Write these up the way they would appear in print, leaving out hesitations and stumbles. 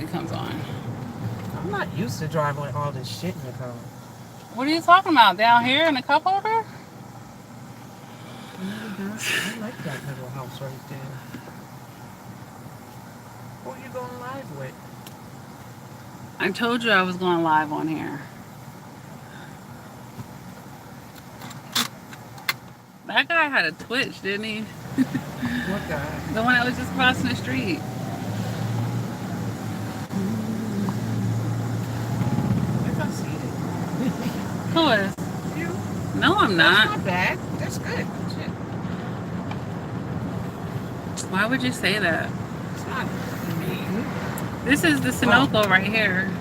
it comes on. I'm not used to driving with all this shit in the car. What are you talking about? Down here in the cup holder? I like that little house right there. Who are you going live with? I told you I was going live on here. That guy had a twitch, didn't he? What guy? The one that was just crossing the street. I can see it. Who is? You? No, I'm That's not. not bad. That's good. Shit. Why would you say that? It's not me. This is the Sunoco right here.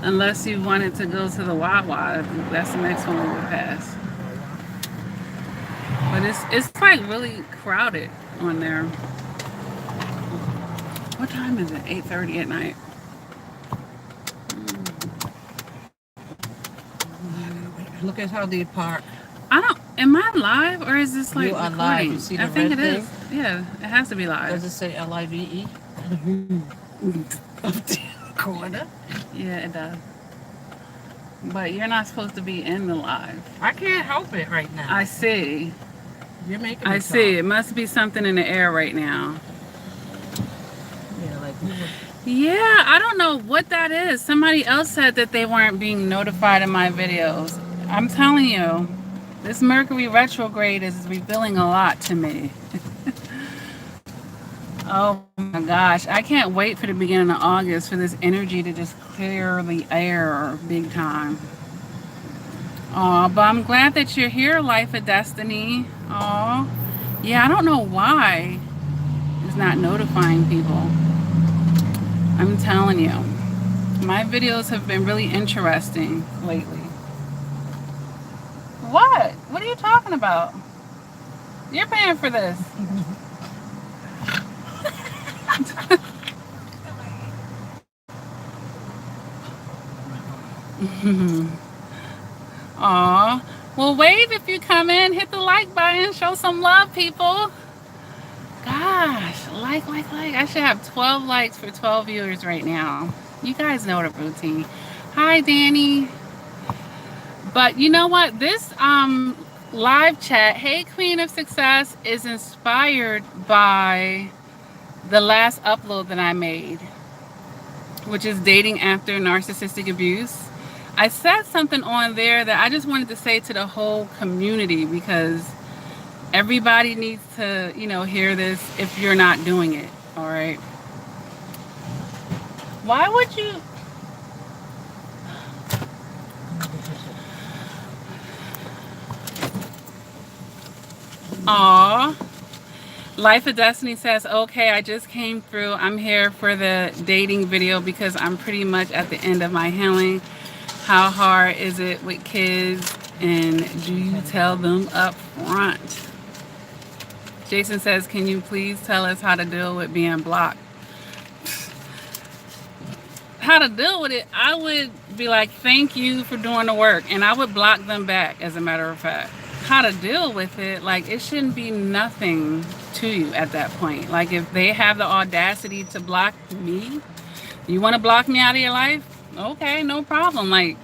Unless you wanted to go to the Wawa, that's the next one we would pass. But it's like really crowded on there. What time is it? 8:30 at night. Look at how they park. I don't. Am I live or is this like You are recording? live. You see the I think red it is. Yeah, it has to be live. Does it say LIVE? Up the corner. Yeah, it does. But you're not supposed to be in the live. I can't help it right now. I see. You're making me I see. It must be something in the air right now. Yeah, like you were. Yeah, I don't know what that is. Somebody else said that they weren't being notified in my videos. I'm telling you, this Mercury retrograde is revealing a lot to me. Oh my gosh, I can't wait for the beginning of August for this energy to just clear the air big time. Oh, but I'm glad that you're here, Life of Destiny. Oh, yeah, I don't know why it's not notifying people. I'm telling you, my videos have been really interesting lately. What? What are you talking about? You're paying for this. Aw. Well, wave if you come in. Hit the like button. Show some love, people. Gosh, like. I should have 12 likes for 12 viewers right now. You guys know the routine. Hi, Danny. But you know what? This live chat, Hey Queen of Success, is inspired by the last upload that I made, which is dating after narcissistic abuse. I said something on there that I just wanted to say to the whole community because everybody needs to, hear this if you're not doing it, all right? Why would you... Aw. Life of Destiny says, okay, I just came through. I'm here for the dating video because I'm pretty much at the end of my healing. How hard is it with kids? And do you tell them up front? Jason says, can you please tell us how to deal with being blocked? How to deal with it? I would be like, thank you for doing the work. And I would block them back, as a matter of fact. How to deal with it, like it shouldn't be nothing to you at that point. Like if they have the audacity to block me, you want to block me out of your life? Okay, no problem. Like,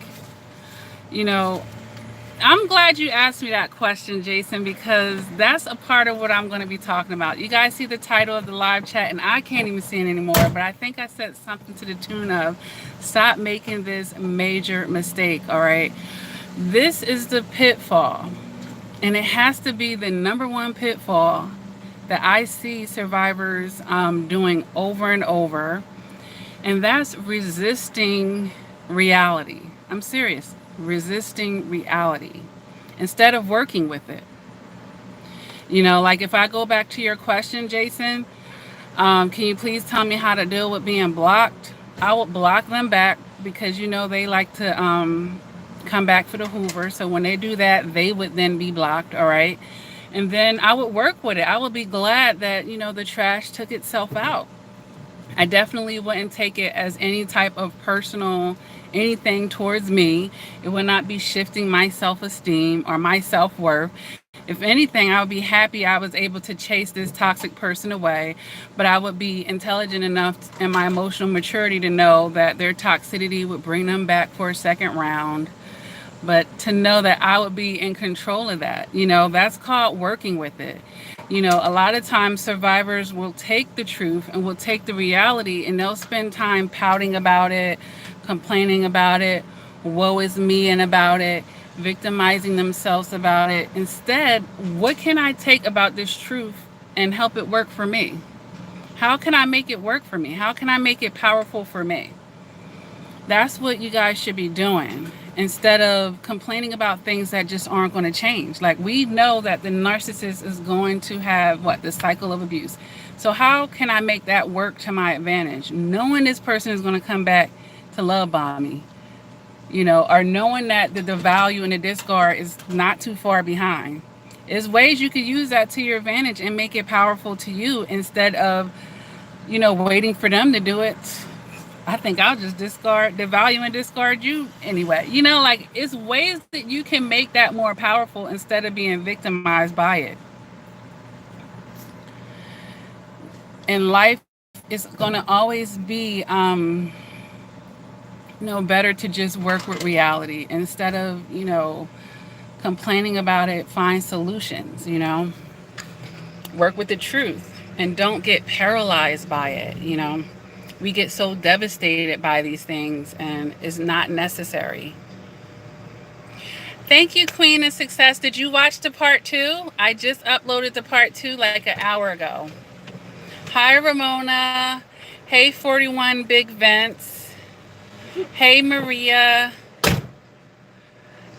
I'm glad you asked me that question, Jason, because that's a part of what I'm going to be talking about. You guys see the title of the live chat, and I can't even see it anymore, but I think I said something to the tune of, stop making this major mistake, all right? This is the pitfall, and it has to be the number one pitfall that I see survivors doing over and over, and that's resisting reality. I'm serious. Resisting reality instead of working with it. Like if I go back to your question, Jason, can you please tell me how to deal with being blocked? I will block them back because they like to come back for the Hoover. So when they do that, they would then be blocked, all right? And then I would work with it. I would be glad that, the trash took itself out. I definitely wouldn't take it as any type of personal anything towards me. It would not be shifting my self-esteem or my self-worth. If anything, I would be happy I was able to chase this toxic person away, but I would be intelligent enough in my emotional maturity to know that their toxicity would bring them back for a second round. But to know that I would be in control of that, that's called working with it. A lot of times survivors will take the truth and will take the reality and they'll spend time pouting about it, complaining about it, woe is me and about it, victimizing themselves about it. Instead, what can I take about this truth and help it work for me? How can I make it work for me? How can I make it powerful for me? That's what you guys should be doing, instead of complaining about things that just aren't going to change. Like, we know that the narcissist is going to have the cycle of abuse. So how can I make that work to my advantage? Knowing this person is going to come back to love bomb me, or knowing that the value and the discard is not too far behind. There's ways you could use that to your advantage and make it powerful to you, instead of, waiting for them to do it. I think I'll just discard the value and discard you anyway. It's ways that you can make that more powerful instead of being victimized by it. And life is going to always be, better to just work with reality instead of, complaining about it. Find solutions, work with the truth and don't get paralyzed by it. We get so devastated by these things and it's not necessary. Thank you, Queen of Success. Did you watch the part 2? I just uploaded the part 2 like an hour ago. Hi, Ramona. Hey, 41 Big Vents. Hey, Maria.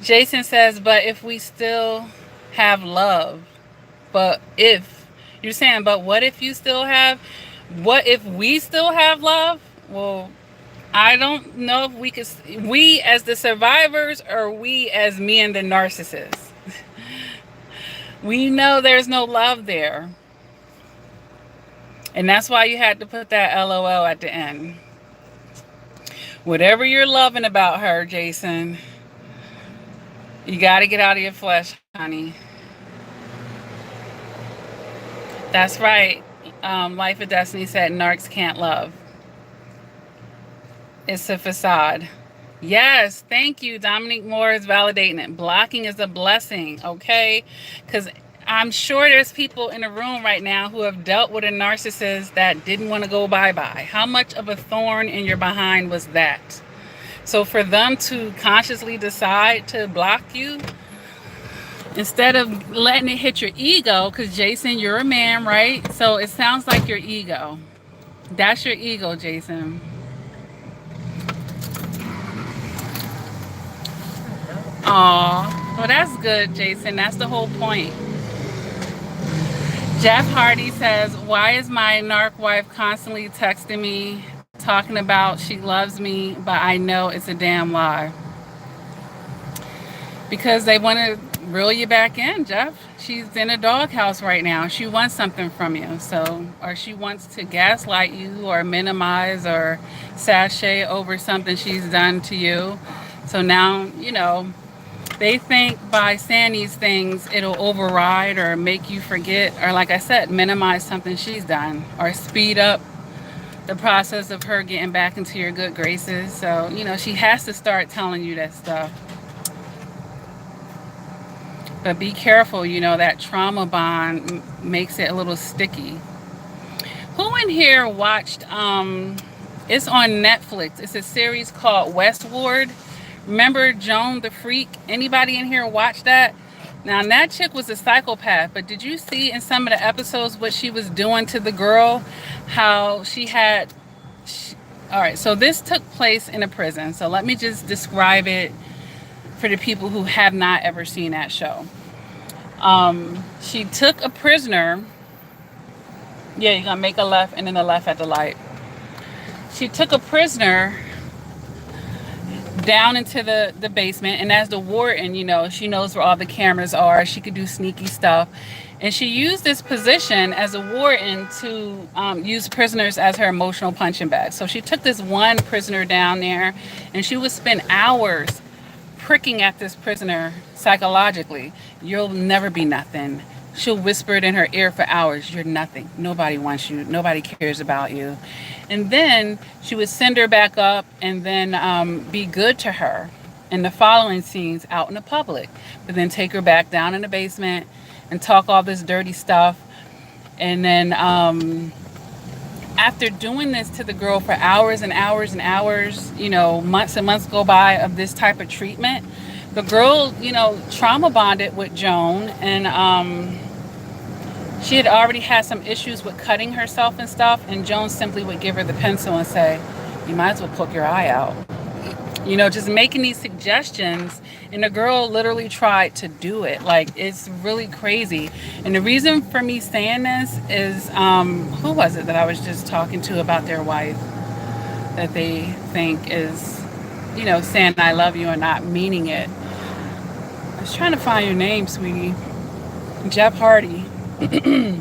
Jason says, but if we still have love, but if you're saying, but what if you still have, what if we still have love? Well, I don't know if we as the survivors, or we as me and the narcissist. We know there's no love there. And that's why you had to put that LOL at the end. Whatever you're loving about her, Jason, you got to get out of your flesh, honey. That's right. Life of Destiny said narcs can't love. It's a facade. Yes, thank you. Dominique Moore is validating it. Blocking is a blessing, okay? Because I'm sure there's people in the room right now who have dealt with a narcissist that didn't want to go bye-bye. How much of a thorn in your behind was that? So for them to consciously decide to block you, instead of letting it hit your ego, because Jason, you're a man, right? So it sounds like your ego. That's your ego, Jason. Aw, well, that's good, Jason. That's the whole point. Jeff Hardy says, why is my narc wife constantly texting me, talking about she loves me, but I know it's a damn lie? Because they want to reel you back in, Jeff. She's in a doghouse right now. She wants something from you. So, or she wants to gaslight you or minimize or sashay over something she's done to you. So now, they think by saying these things, it'll override or make you forget, or like I said, minimize something she's done, or speed up the process of her getting back into your good graces. So, she has to start telling you that stuff. But be careful, that trauma bond makes it a little sticky. Who in here watched, it's on Netflix. It's a series called Westward. Remember Joan the Freak? Anybody in here watch that? Now, that chick was a psychopath, but did you see in some of the episodes what she was doing to the girl? How she had... all right, so this took place in a prison. So let me just describe it for the people who have not ever seen that show. She took a prisoner. Yeah, you're going to make a left and then a left at the light. She took a prisoner down into the basement, and as the warden, she knows where all the cameras are. She could do sneaky stuff, and she used this position as a warden to use prisoners as her emotional punching bag. So she took this one prisoner down there, and she would spend hours pricking at this prisoner psychologically. You'll never be nothing. She'll whisper it in her ear for hours. You're nothing. Nobody wants you. Nobody cares about you. And then she would send her back up and then be good to her in the following scenes out in the public. But then take her back down in the basement and talk all this dirty stuff. And then after doing this to the girl for hours and hours and hours, you know, months and months go by of this type of treatment, the girl, you know, trauma bonded with Joan, and she had already had some issues with cutting herself and stuff, and Joan simply would give her the pencil and say, you might as well poke your eye out. You know, just making these suggestions, and the girl literally tried to do it. Like, it's really crazy. And the reason for me saying this is, who was it that I was just talking to about their wife that they think is, you know, saying I love you and not meaning it? I was trying to find your name, sweetie. Jeff Hardy. The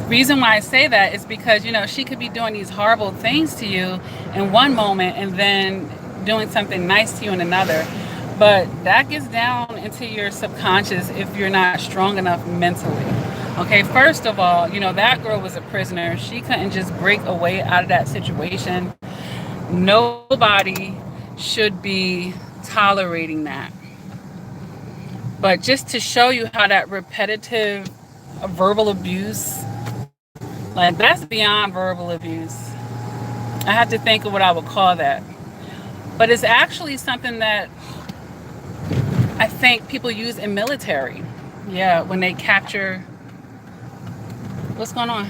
reason why I say that is because, you know, she could be doing these horrible things to you in one moment and then doing something nice to you in another. But that gets down into your subconscious if you're not strong enough mentally. Okay, first of all, you know, that girl was a prisoner. She couldn't just break away out of that situation. Nobody should be tolerating that. But just to show you how that repetitive verbal abuse, like, that's beyond verbal abuse. I have to think of what I would call that. But it's actually something that I think people use in military. Yeah, when they capture... What's going on?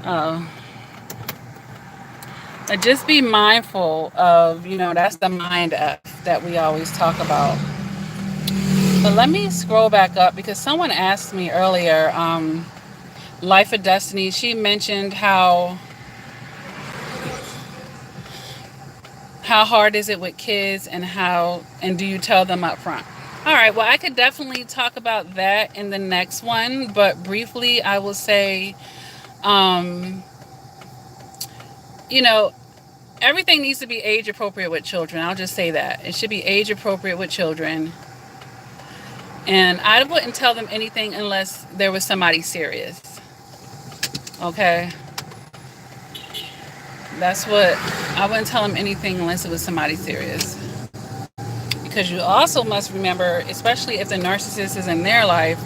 Oh. Just be mindful of, you know, that's the mind F that we always talk about. But let me scroll back up because someone asked me earlier, Life of Destiny, she mentioned how hard is it with kids, and do you tell them up front? All right, well, I could definitely talk about that in the next one, but briefly I will say, you know, everything needs to be age appropriate with children. I'll just say that. It should be age appropriate with children. And I wouldn't tell them anything unless there was somebody serious. Okay? That's what, I wouldn't tell them anything unless it was somebody serious. Because you also must remember, especially if the narcissist is in their life,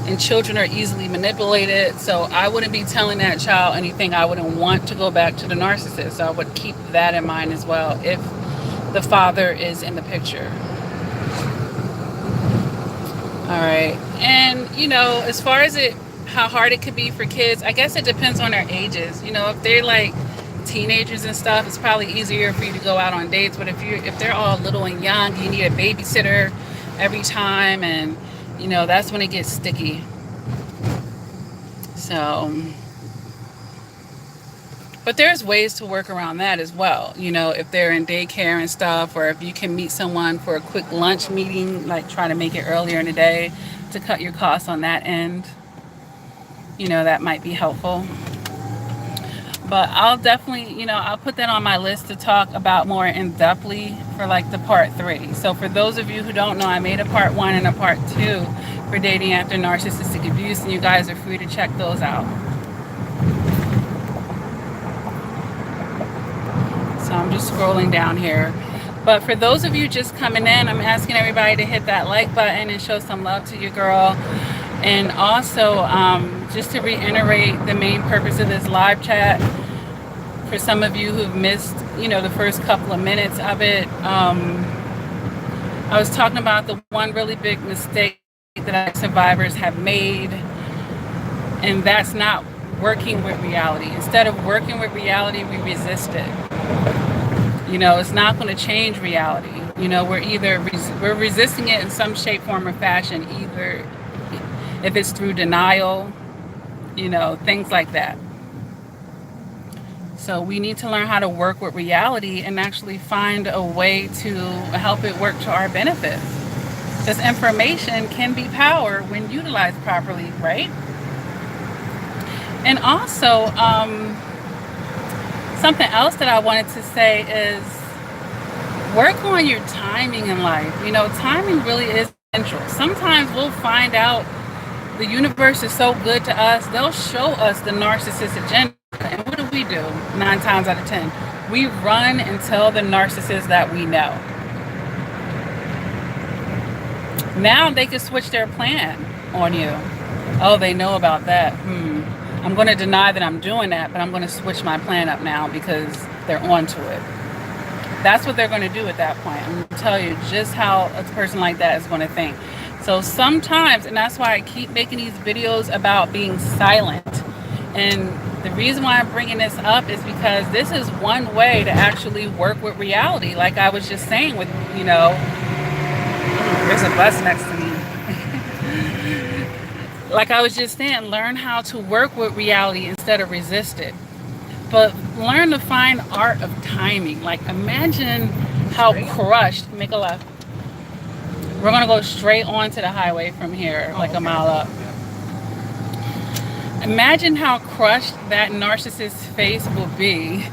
and children are easily manipulated, so I wouldn't be telling that child anything I wouldn't want to go back to the narcissist. So I would keep that in mind as well if the father is in the picture. All right. And, you know, as far as how hard it could be for kids, I guess it depends on their ages. You know, if they're like teenagers and stuff, it's probably easier for you to go out on dates. But if they're all little and young, you need a babysitter every time, and you know, that's when it gets sticky. So, but there's ways to work around that as well. You know, if they're in daycare and stuff, or if you can meet someone for a quick lunch meeting, like try to make it earlier in the day to cut your costs on that end. You know, that might be helpful. But I'll definitely, you know, I'll put that on my list to talk about more in-depthly for like the part 3. So for those of you who don't know, I made a part 1 and a part 2 for dating after narcissistic abuse, and you guys are free to check those out. So I'm just scrolling down here. But for those of you just coming in, I'm asking everybody to hit that like button and show some love to your girl. And also, just to reiterate the main purpose of this live chat, for some of you who've missed, you know, the first couple of minutes of it, I was talking about the one really big mistake that survivors have made, and that's not working with reality. Instead of working with reality, we resist it. You know, it's not going to change reality. You know, we're resisting it in some shape, form, or fashion, either if it's through denial, you know, things like that. So we need to learn how to work with reality and actually find a way to help it work to our benefit. Because information can be power when utilized properly, right? And also, Something else that I wanted to say is work on your timing in life. You know, timing really is essential. Sometimes we'll find out the universe is so good to us, they'll show us the narcissist agenda. And what do? 9 times out of 10. We run and tell the narcissist that we know. Now they can switch their plan on you. Oh, they know about that. I'm going to deny that I'm doing that, but I'm going to switch my plan up now because they're onto it. That's what they're going to do at that point. I'm going to tell you just how a person like that is going to think. So sometimes, and that's why I keep making these videos about being silent. And the reason why I'm bringing this up is because this is one way to actually work with reality. Like I was just saying with, you know, there's a bus next to me. Like I was just saying, learn how to work with reality instead of resist it. But learn to find art of timing. Like imagine how crushed, make a left. We're gonna go straight onto the highway from here, like a mile up. Imagine how crushed that narcissist's face will be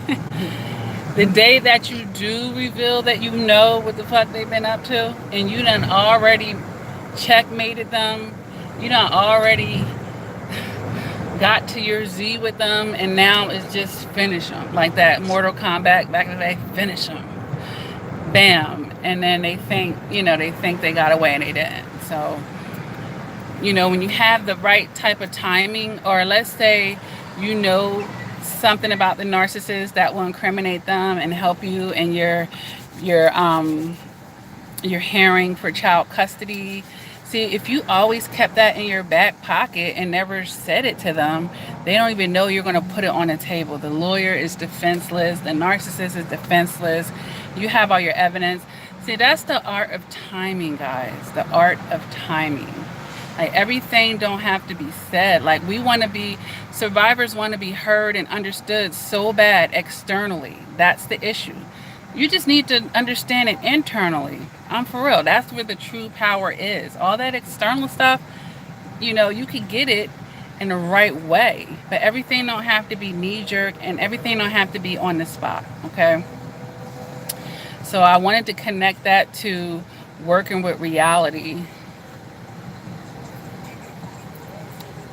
the day that you do reveal that you know what the fuck they've been up to, and you done already checkmated them, you done already got to your Z with them, and now it's just finish them. Like that Mortal Kombat back in the day, finish them. Bam. And then they think, you know, they think they got away and they didn't. So, you know, when you have the right type of timing, or let's say you know something about the narcissist that will incriminate them and help you in your hearing for child custody. See, if you always kept that in your back pocket and never said it to them, they don't even know you're going to put it on the table. The lawyer is defenseless. The narcissist is defenseless. You have all your evidence. See, that's the art of timing, guys. The art of timing. Like everything don't have to be said. Like survivors want to be heard and understood so bad externally. That's the issue. You just need to understand it internally. I'm for real. That's where the true power is. All that external stuff, you know, you can get it in the right way. But everything don't have to be knee-jerk, and everything don't have to be on the spot, okay? So I wanted to connect that to working with reality.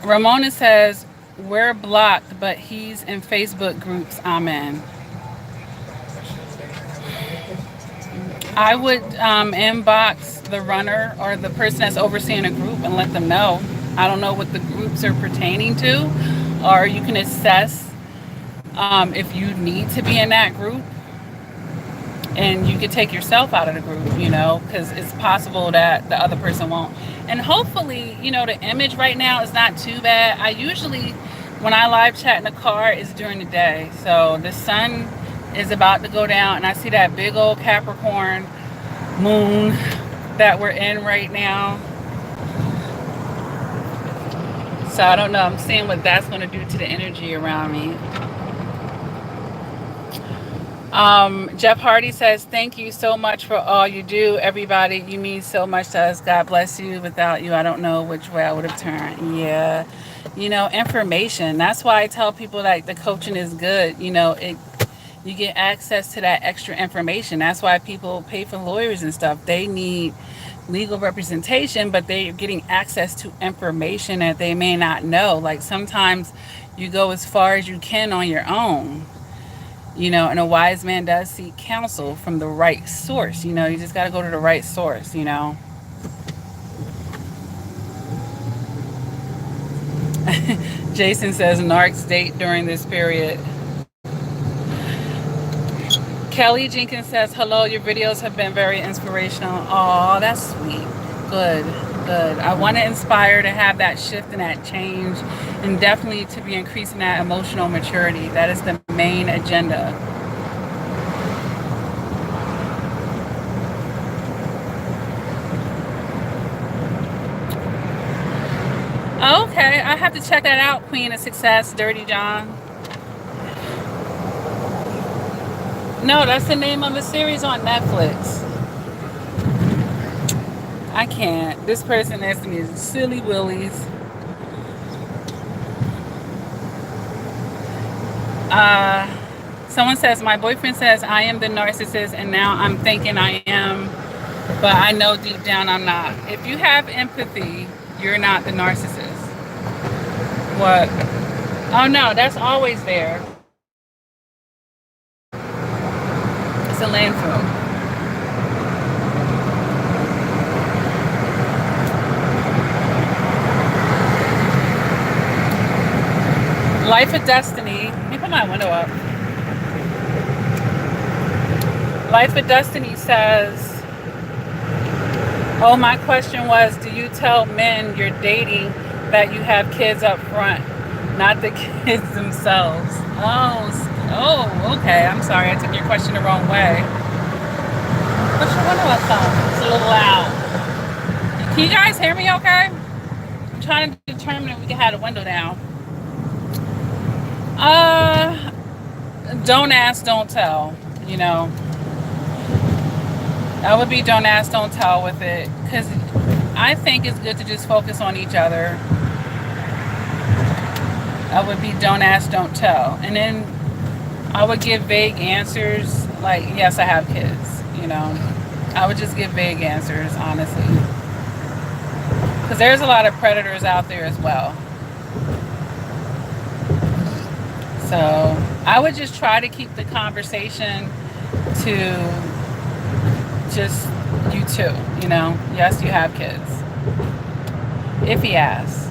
Ramona says, we're blocked, but he's in Facebook groups I'm in. I would inbox the runner or the person that's overseeing a group and let them know. I don't know what the groups are pertaining to, or you can assess if you need to be in that group, and you could take yourself out of the group, you know, because it's possible that the other person won't. And hopefully, you know, the image right now is not too bad. I usually, when I live chat in the car, is during the day. So the sun is about to go down, and I see that big old Capricorn moon that we're in right now. So I don't know. I'm seeing what that's going to do to the energy around me. Jeff Hardy says, thank you so much for all you do, everybody. You mean so much to us. God bless you. Without you, I don't know which way I would have turned. Yeah. You know, information. That's why I tell people like the coaching is good. You know, you get access to that extra information. That's why people pay for lawyers and stuff. They need legal representation, but they're getting access to information that they may not know. Like sometimes you go as far as you can on your own. You know, and a wise man does seek counsel from the right source. You know, you just got to go to the right source, you know. Jason says, narcs date during this period. Kelly Jenkins says, hello, your videos have been very inspirational. Oh, that's sweet. Good, good. I want to inspire to have that shift and that change, and definitely to be increasing that emotional maturity. That is the main agenda. Okay, I have to check that out, Queen of Success, Dirty John. No, that's the name of the series on Netflix. I can't. This person next to me is Silly Willies. Someone says, my boyfriend says I am the narcissist, and now I'm thinking I am, but I know deep down I'm not. If you have empathy, you're not the narcissist. What? Oh no, that's always there. It's a landfill. Life of Destiny. Let me put my window up. Life of Destiny says, oh, my question was, do you tell men you're dating that you have kids up front, not the kids themselves? Oh, okay. I'm sorry. I took your question the wrong way. What's your window up, son? It's a little loud. Can you guys hear me okay? I'm trying to determine if we can have the window down. Don't ask, don't tell, you know. That would be don't ask, don't tell with it. Because I think it's good to just focus on each other. That would be don't ask, don't tell. And then I would give vague answers like, yes, I have kids, you know. I would just give vague answers, honestly. Because there's a lot of predators out there as well. So I would just try to keep the conversation to just you two, you know. Yes, you have kids. If he asks.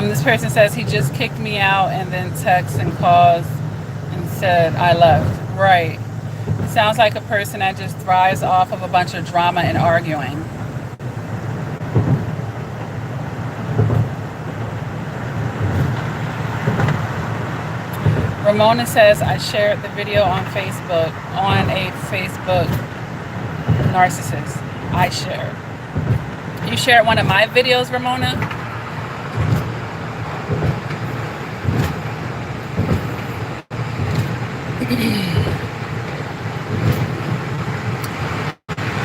This person says he just kicked me out and then texts and calls and said I left. Right. It sounds like a person that just thrives off of a bunch of drama and arguing. Ramona says, I shared the video on Facebook, on a Facebook Narcissist. I shared. You shared one of my videos, Ramona?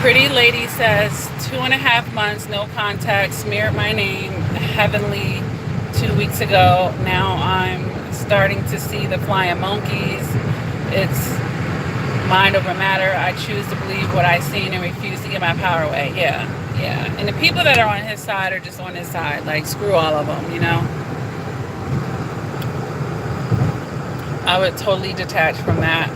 Pretty Lady says, 2.5 months, no contact, smeared my name heavenly 2 weeks ago. Now I'm starting to see the flying monkeys. It's mind over matter. I choose to believe what I've seen and refuse to give my power away. Yeah. And the people that are on his side are just on his side. Like, screw all of them, you know? I would totally detach from that.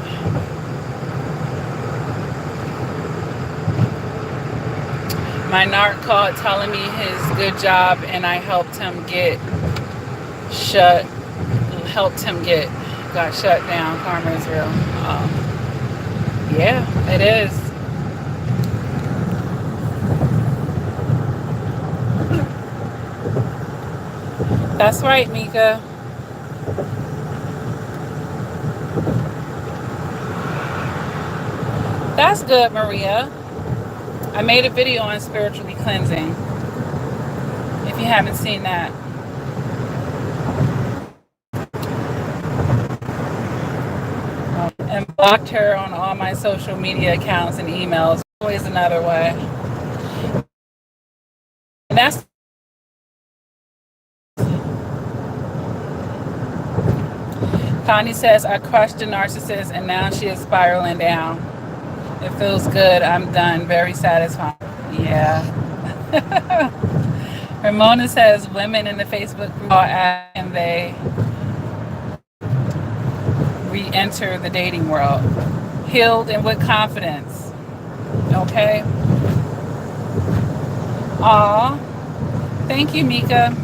My narc called telling me his good job, and I helped him got shut down. Karma is real. Yeah, it is. That's right, Mika. That's good, Maria. I made a video on spiritually cleansing. If you haven't seen that. And blocked her on all my social media accounts and emails. Always another way. And that's Connie says, I crushed a narcissist and now she is spiraling down. It feels good. I'm done. Very satisfying. Yeah. Ramona says, women in the Facebook group are and they re-enter the dating world. Healed and with confidence. Okay? Aw. Thank you, Mika.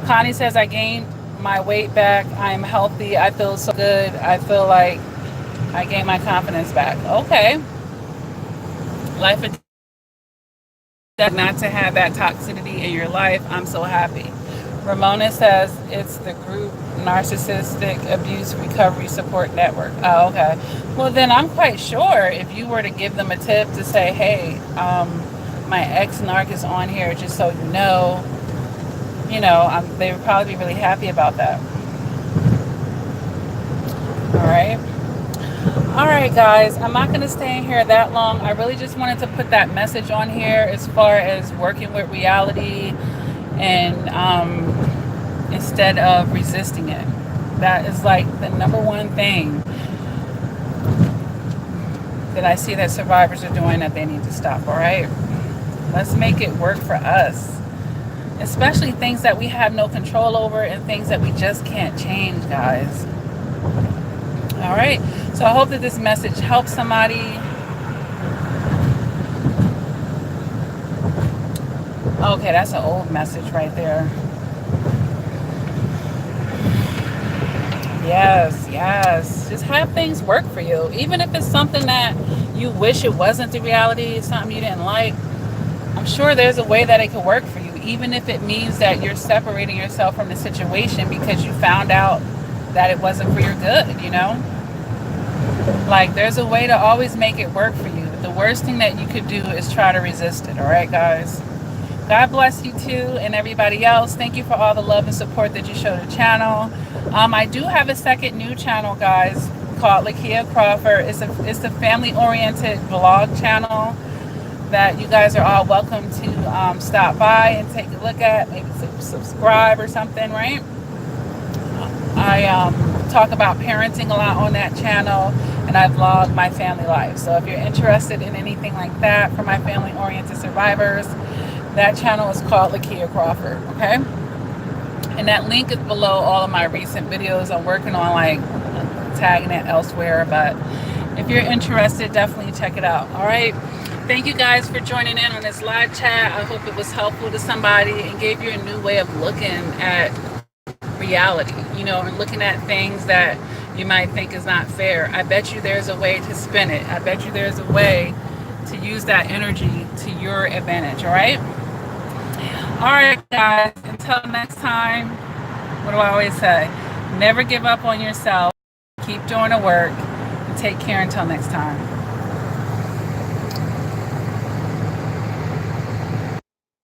Connie says, I gained my weight back. I am healthy. I feel so good. I feel like I gained my confidence back. Okay. Life is not to have that toxicity in your life. I'm so happy. Ramona says it's the group Narcissistic Abuse Recovery Support Network. Oh, okay. Well, then I'm quite sure if you were to give them a tip to say, hey, my ex-narc is on here, just so you know, they would probably be really happy about that. All right, guys, I'm not going to stay in here that long. I really just wanted to put that message on here as far as working with reality and instead of resisting it. That is like the number one thing that I see that survivors are doing that they need to stop. All right, let's make it work for us, especially things that we have no control over and things that we just can't change, guys. All right, so I hope that this message helps somebody. Okay, that's an old message right there. Yes, yes. Just have things work for you. Even if it's something that you wish it wasn't the reality, something you didn't like, I'm sure there's a way that it could work for you. Even if it means that you're separating yourself from the situation because you found out that it wasn't for your good, you know? Like, there's a way to always make it work for you. The worst thing that you could do is try to resist it, all right, guys? God bless you too, and everybody else. Thank you for all the love and support that you show the channel. I do have a second new channel, guys, called Lakia Crawford. It's a family-oriented vlog channel that you guys are all welcome to stop by and take a look at, maybe subscribe or something, right? I talk about parenting a lot on that channel, and I vlog my family life. So if you're interested in anything like that for my family-oriented survivors, that channel is called Lakia Crawford, okay? And that link is below all of my recent videos. I'm working on like tagging it elsewhere, but if you're interested, definitely check it out, all right? Thank you guys for joining in on this live chat. I hope it was helpful to somebody and gave you a new way of looking at reality, you know, and looking at things that you might think is not fair. I bet you there's a way to spin it. I bet you there's a way to use that energy to your advantage, all right? All right, guys, until next time, what do I always say? Never give up on yourself. Keep doing the work. And take care until next time.